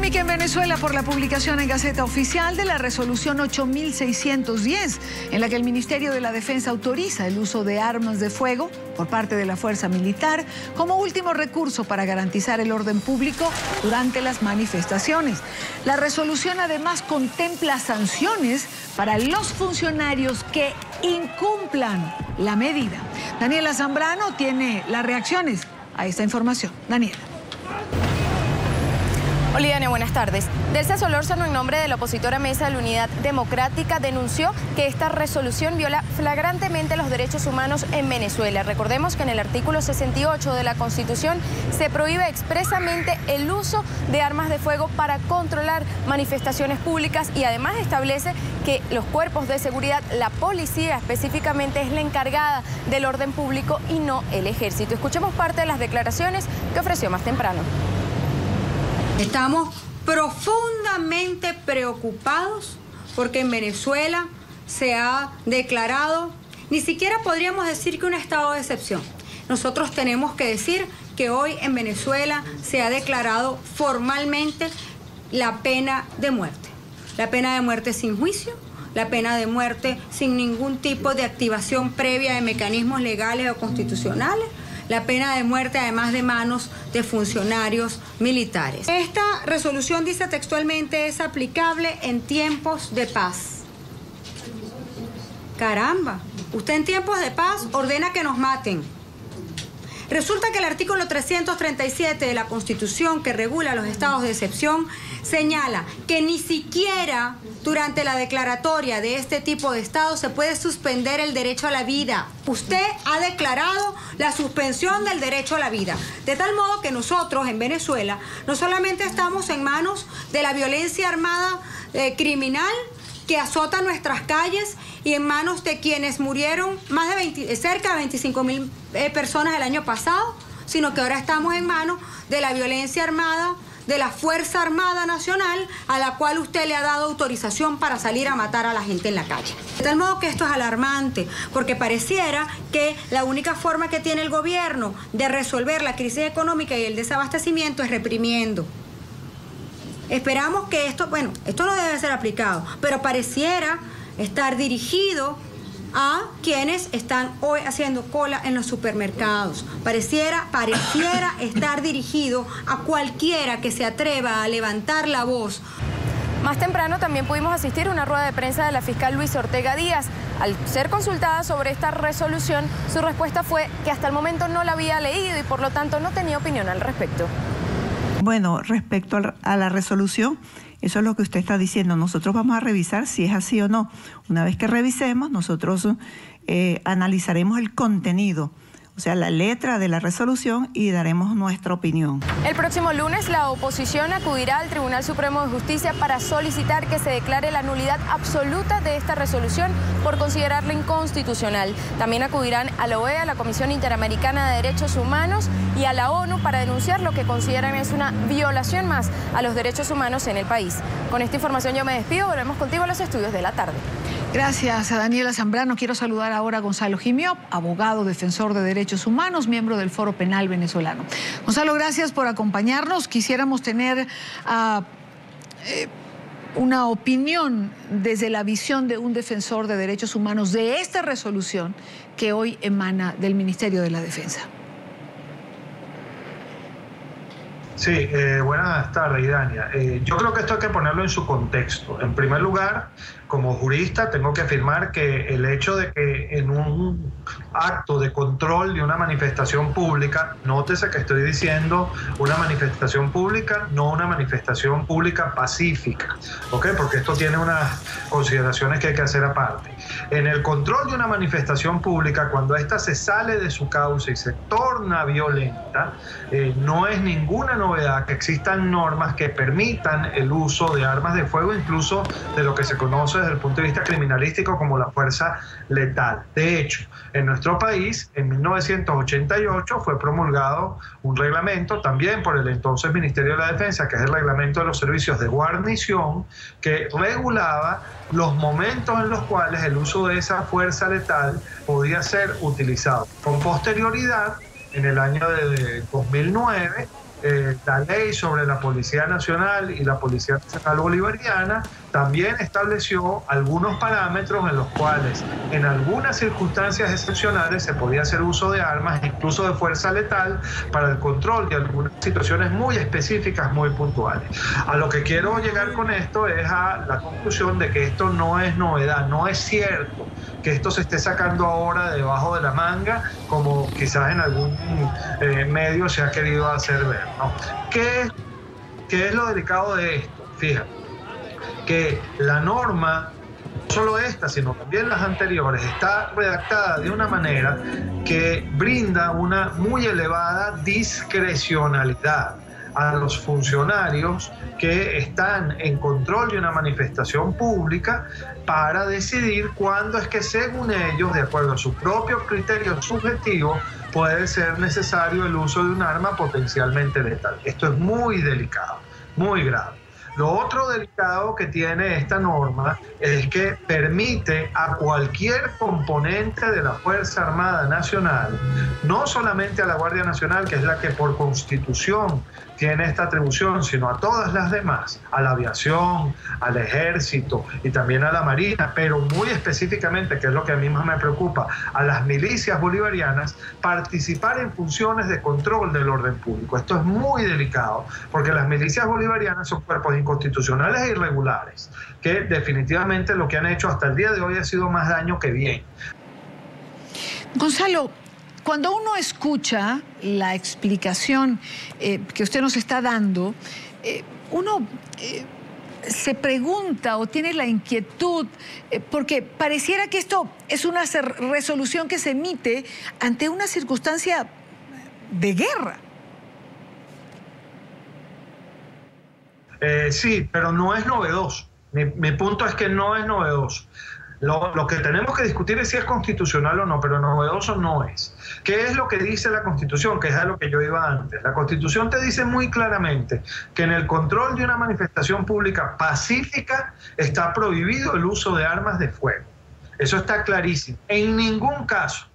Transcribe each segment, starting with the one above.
Polémica en Venezuela por la publicación en Gaceta Oficial de la resolución 8610, en la que el Ministerio de la Defensa autoriza el uso de armas de fuego por parte de la fuerza militar como último recurso para garantizar el orden público durante las manifestaciones. La resolución además contempla sanciones para los funcionarios que incumplan la medida. Daniela Zambrano tiene las reacciones a esta información. Daniela. Olivia, buenas tardes. Delsa Solórzano, en nombre de la opositora Mesa de la Unidad Democrática, denunció que esta resolución viola flagrantemente los derechos humanos en Venezuela. Recordemos que en el artículo 68 de la Constitución se prohíbe expresamente el uso de armas de fuego para controlar manifestaciones públicas y además establece que los cuerpos de seguridad, la policía específicamente, es la encargada del orden público y no el ejército. Escuchemos parte de las declaraciones que ofreció más temprano. Estamos profundamente preocupados porque en Venezuela se ha declarado, ni siquiera podríamos decir que un estado de excepción. Nosotros tenemos que decir que hoy en Venezuela se ha declarado formalmente la pena de muerte. La pena de muerte sin juicio, la pena de muerte sin ningún tipo de activación previa de mecanismos legales o constitucionales, la pena de muerte además de manos de funcionarios militares. Esta resolución dice textualmente es aplicable en tiempos de paz. Caramba, usted en tiempos de paz ordena que nos maten. Resulta que el artículo 337 de la Constitución, que regula los estados de excepción, señala que ni siquiera durante la declaratoria de este tipo de estado se puede suspender el derecho a la vida. Usted ha declarado la suspensión del derecho a la vida. De tal modo que nosotros en Venezuela no solamente estamos en manos de la violencia armada criminal que azota nuestras calles y en manos de quienes murieron cerca de 25.000 personas el año pasado, sino que ahora estamos en manos de la violencia armada, de la Fuerza Armada Nacional, a la cual usted le ha dado autorización para salir a matar a la gente en la calle. De tal modo que esto es alarmante, porque pareciera que la única forma que tiene el gobierno de resolver la crisis económica y el desabastecimiento es reprimiendo. Esperamos que esto no debe ser aplicado, pero pareciera estar dirigido a quienes están hoy haciendo cola en los supermercados. Pareciera estar dirigido a cualquiera que se atreva a levantar la voz. Más temprano también pudimos asistir a una rueda de prensa de la fiscal Luisa Ortega Díaz. Al ser consultada sobre esta resolución, su respuesta fue que hasta el momento no la había leído y por lo tanto no tenía opinión al respecto. Bueno, respecto a la resolución, eso es lo que usted está diciendo. Nosotros vamos a revisar si es así o no. Una vez que revisemos, nosotros analizaremos el contenido, o sea, la letra de la resolución y daremos nuestra opinión. El próximo lunes la oposición acudirá al Tribunal Supremo de Justicia para solicitar que se declare la nulidad absoluta de esta resolución por considerarla inconstitucional. También acudirán a la OEA, a la Comisión Interamericana de Derechos Humanos y a la ONU para denunciar lo que consideran es una violación más a los derechos humanos en el país. Con esta información yo me despido, volvemos contigo a los estudios de la tarde. Gracias a Daniela Zambrano. Quiero saludar ahora a Gonzalo Jimiop, abogado, defensor de derechos humanos, miembro del Foro Penal Venezolano. Gonzalo, gracias por acompañarnos. Quisiéramos tener una opinión desde la visión de un defensor de derechos humanos de esta resolución que hoy emana del Ministerio de la Defensa. Sí, buenas tardes, Dania. Yo creo que esto hay que ponerlo en su contexto. En primer lugar, como jurista, tengo que afirmar que el hecho de que en un acto de control de una manifestación pública, nótese que estoy diciendo una manifestación pública, no una manifestación pública pacífica, ¿ok? Porque esto tiene unas consideraciones que hay que hacer aparte. En el control de una manifestación pública, cuando ésta se sale de su cauce y se torna violenta, no es ninguna novedad que existan normas que permitan el uso de armas de fuego, incluso de lo que se conoce desde el punto de vista criminalístico como la fuerza letal. De hecho, en nuestro país, en 1988, fue promulgado un reglamento también por el entonces Ministerio de la Defensa, que es el reglamento de los servicios de guarnición, que regulaba los momentos en los cuales el uso de esa fuerza letal podía ser utilizado. Con posterioridad, en el año de 2009, la ley sobre la Policía Nacional y la Policía Nacional Bolivariana también estableció algunos parámetros en los cuales en algunas circunstancias excepcionales se podía hacer uso de armas, incluso de fuerza letal, para el control de algunas situaciones muy específicas, muy puntuales. A lo que quiero llegar con esto es a la conclusión de que esto no es novedad, no es cierto que esto se esté sacando ahora debajo de la manga, como quizás en algún medio se ha querido hacer ver, ¿no? ¿Qué es lo delicado de esto? Fíjate, que la norma, no solo esta, sino también las anteriores, está redactada de una manera que brinda una muy elevada discrecionalidad a los funcionarios que están en control de una manifestación pública para decidir cuándo es que, según ellos, de acuerdo a su propio criterio subjetivo, puede ser necesario el uso de un arma potencialmente letal. Esto es muy delicado, muy grave. Lo otro delicado que tiene esta norma es que permite a cualquier componente de la Fuerza Armada Nacional, no solamente a la Guardia Nacional, que es la que por constitución tiene esta atribución, sino a todas las demás, a la aviación, al ejército y también a la marina, pero muy específicamente, que es lo que a mí más me preocupa, a las milicias bolivarianas, participar en funciones de control del orden público. Esto es muy delicado, porque las milicias bolivarianas son cuerpos inconstitucionales e irregulares, que definitivamente lo que han hecho hasta el día de hoy ha sido más daño que bien. Gonzalo, cuando uno escucha la explicación que usted nos está dando, uno se pregunta o tiene la inquietud, porque pareciera que esto es una resolución que se emite ante una circunstancia de guerra. Sí, pero no es novedoso. Mi punto es que no es novedoso. Lo que tenemos que discutir es si es constitucional o no, pero novedoso no es. ¿Qué es lo que dice la Constitución? Que es a lo que yo iba antes. La Constitución te dice muy claramente que en el control de una manifestación pública pacífica está prohibido el uso de armas de fuego. Eso está clarísimo. En ningún caso,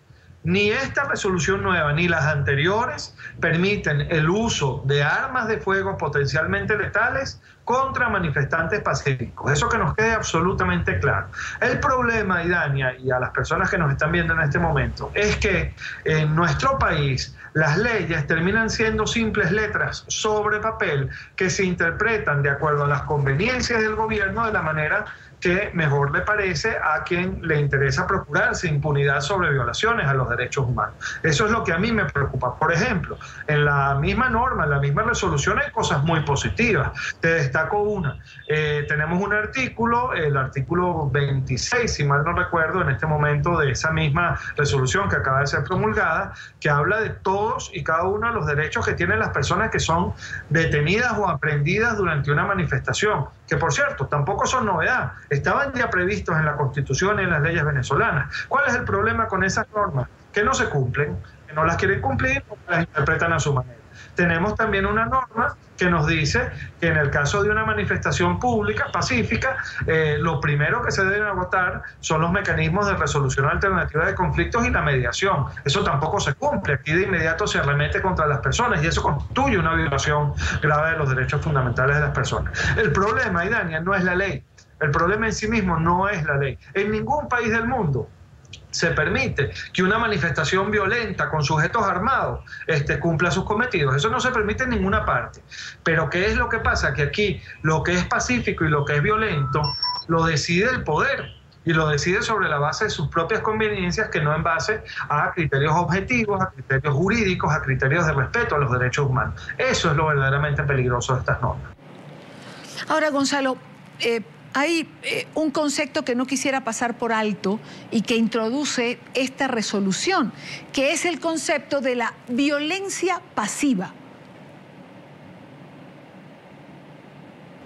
ni esta resolución nueva ni las anteriores permiten el uso de armas de fuego potencialmente letales contra manifestantes pacíficos. Eso que nos quede absolutamente claro. El problema, Idania, y a las personas que nos están viendo en este momento, es que en nuestro país las leyes terminan siendo simples letras sobre papel que se interpretan de acuerdo a las conveniencias del gobierno de la manera que mejor le parece a quien le interesa procurarse impunidad sobre violaciones a los derechos humanos. Eso es lo que a mí me preocupa. Por ejemplo, en la misma norma, en la misma resolución hay cosas muy positivas. Te destaco una. Tenemos un artículo, el artículo 26, si mal no recuerdo, en este momento de esa misma resolución que acaba de ser promulgada, que habla de todos y cada uno de los derechos que tienen las personas que son detenidas o aprehendidas durante una manifestación, que por cierto, tampoco son novedad. Estaban ya previstos en la Constitución y en las leyes venezolanas. ¿Cuál es el problema con esas normas? Que no se cumplen, que no las quieren cumplir o las interpretan a su manera. Tenemos también una norma que nos dice que en el caso de una manifestación pública, pacífica, lo primero que se deben agotar son los mecanismos de resolución alternativa de conflictos y la mediación. Eso tampoco se cumple. Aquí de inmediato se arremete contra las personas y eso constituye una violación grave de los derechos fundamentales de las personas. El problema, Idania, no es la ley. El problema en sí mismo no es la ley. En ningún país del mundo se permite que una manifestación violenta con sujetos armados cumpla sus cometidos. Eso no se permite en ninguna parte. Pero ¿qué es lo que pasa? Que aquí lo que es pacífico y lo que es violento lo decide el poder. Y lo decide sobre la base de sus propias conveniencias, que no en base a criterios objetivos, a criterios jurídicos, a criterios de respeto a los derechos humanos. Eso es lo verdaderamente peligroso de estas normas. Ahora, Gonzalo, hay un concepto que no quisiera pasar por alto y que introduce esta resolución, que es el concepto de la violencia pasiva.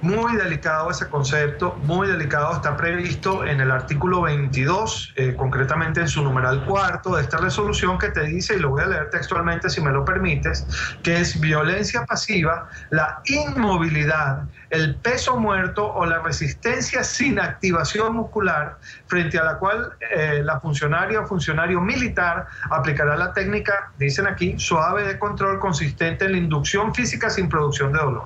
Muy delicado ese concepto, muy delicado. Está previsto en el artículo 22, concretamente en su numeral 4 de esta resolución, que te dice, y lo voy a leer textualmente si me lo permites, que es violencia pasiva, la inmovilidad, el peso muerto o la resistencia sin activación muscular, frente a la cual la funcionaria o funcionario militar aplicará la técnica, dicen aquí, suave de control consistente en la inducción física sin producción de dolor.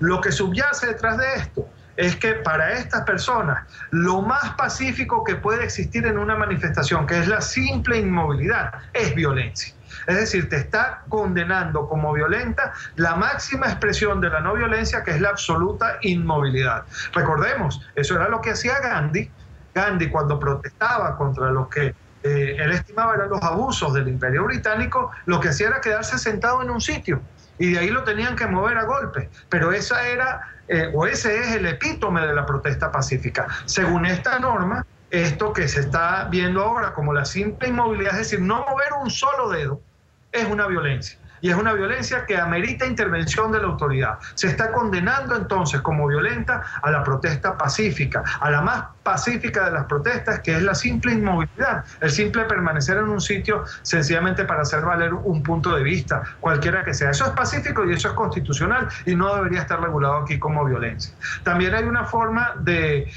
Lo que subyace detrás de esto es que para estas personas lo más pacífico que puede existir en una manifestación, que es la simple inmovilidad, es violencia. Es decir, te está condenando como violenta la máxima expresión de la no violencia, que es la absoluta inmovilidad. Recordemos, eso era lo que hacía Gandhi. Gandhi, cuando protestaba contra lo que él estimaba eran los abusos del Imperio Británico, lo que hacía era quedarse sentado en un sitio y de ahí lo tenían que mover a golpes. Pero esa era, ese es el epítome de la protesta pacífica. Según esta norma, esto que se está viendo ahora como la simple inmovilidad, es decir, no mover un solo dedo, es una violencia. Y es una violencia que amerita intervención de la autoridad. Se está condenando entonces como violenta a la protesta pacífica, a la más pacífica de las protestas, que es la simple inmovilidad, el simple permanecer en un sitio sencillamente para hacer valer un punto de vista, cualquiera que sea. Eso es pacífico y eso es constitucional y no debería estar regulado aquí como violencia. También hay una forma de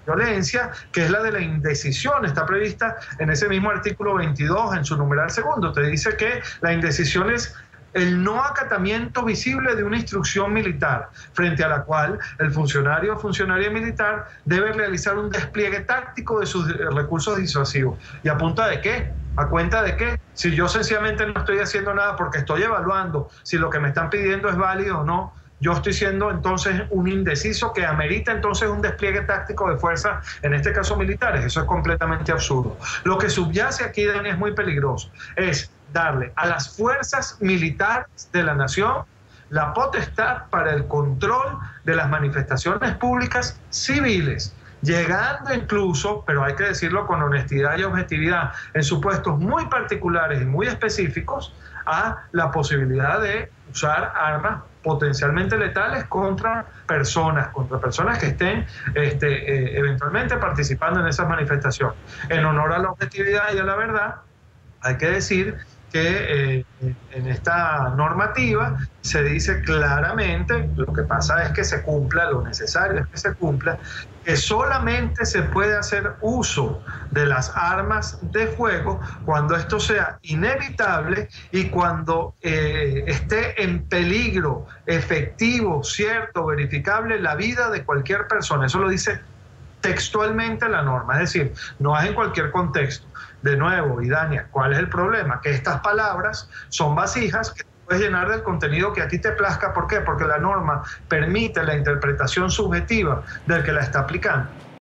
violencia, que es la de la indecisión. Está prevista en ese mismo artículo 22, en su numeral segundo. Te dice que la indecisión es el no acatamiento visible de una instrucción militar, frente a la cual el funcionario o funcionaria militar debe realizar un despliegue táctico de sus recursos disuasivos. ¿Y a punta de qué? ¿A cuenta de qué? Si yo sencillamente no estoy haciendo nada porque estoy evaluando si lo que me están pidiendo es válido o no, yo estoy siendo entonces un indeciso que amerita entonces un despliegue táctico de fuerza, en este caso militares. Eso es completamente absurdo. Lo que subyace aquí, Dani, es muy peligroso. Es darle a las fuerzas militares de la nación la potestad para el control de las manifestaciones públicas civiles, llegando incluso, pero hay que decirlo con honestidad y objetividad, en supuestos muy particulares y muy específicos, a la posibilidad de usar armas potencialmente letales contra personas que estén eventualmente participando en esas manifestaciones. En honor a la objetividad y a la verdad, hay que decir que en esta normativa se dice claramente, lo que pasa es que se cumpla, lo necesario es que se cumpla, que solamente se puede hacer uso de las armas de fuego cuando esto sea inevitable y cuando esté en peligro efectivo, cierto, verificable la vida de cualquier persona. Eso lo dice textualmente la norma, es decir, no es en cualquier contexto. De nuevo, Idania, ¿cuál es el problema? Que estas palabras son vasijas que puedes llenar del contenido que a ti te plazca. ¿Por qué? Porque la norma permite la interpretación subjetiva del que la está aplicando.